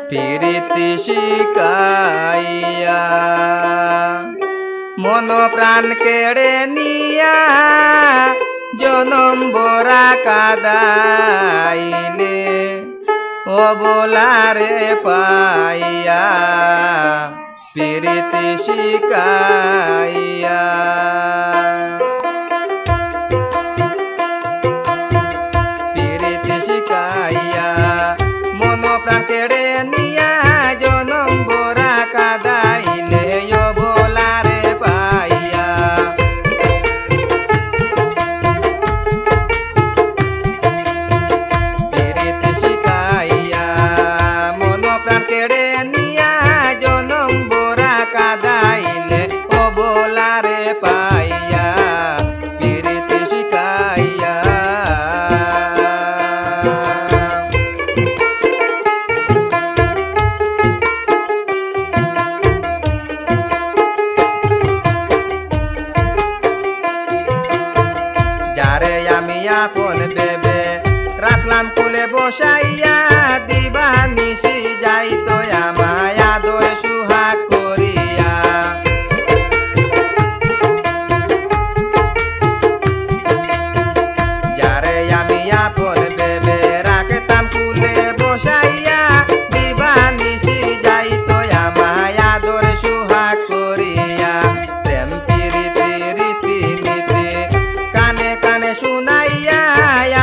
পিরিতি শিকাইয়া মন প্রাণ কেড়ে নিয়া জনম বরা কাদাইলে অবলারে পাইয়া পিরিতি শিকাইয়া পিরিতি শিকাইয়া মন প্রাণ কেড়ে নিয়া জনম বরা কাদাইলে অবলারে পাইয়া পিরিতি শিকাইয়া মন প্রাণ কেড়ে নিয়া জনম বরা কাদাইলে অবলারে পাইয়া পিরিতি শিকাইয়া যারে আমি আপন ভেবে রাখলাম কুলে বসাইয়া দিবা নিশি যাইতো আমায় আদর সুহাগ করিয়া যারে আমি আপন ভেবে রাখতাম কুলে বসাইয়া দিবা নিশি যাইতো আমায় আদর সুহাগ করিয়া প্রেম প্রীতি রীতি নীতি কানে কানে শুনাইয়া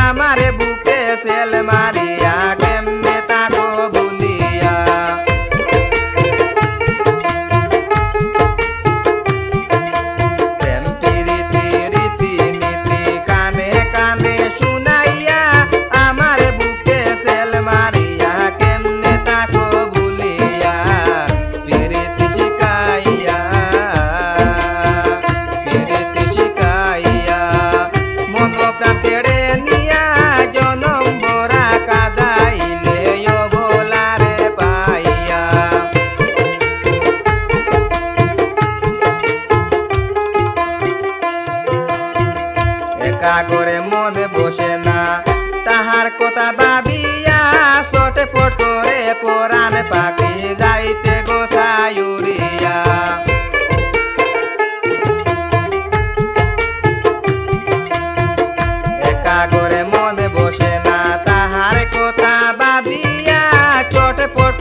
আমারে বুকে সেল মারিয়া কেমনে তাকো ভুলিয়া প্রেম প্রীতি রীতি নীতি কানে কানে শুনাইয়া আমারে বুকে সেল মারিয়া কেমনে তাকো ভুলিয়া পিরিতি শিকাইয়া পিরিতি শিকাইয়া মন প্রাণ কেড়ে নিয়া জনম বরা কাদাইলে অবলারে পাইয়া একা করে মনে বসে না তাহার কথা ভাবিয়া ছটফট করে পরাণ পাখি যাইতে গোসাইউরিয়া একা করে মনে বসে না তাহার কথা ভাবিয়া ছটফট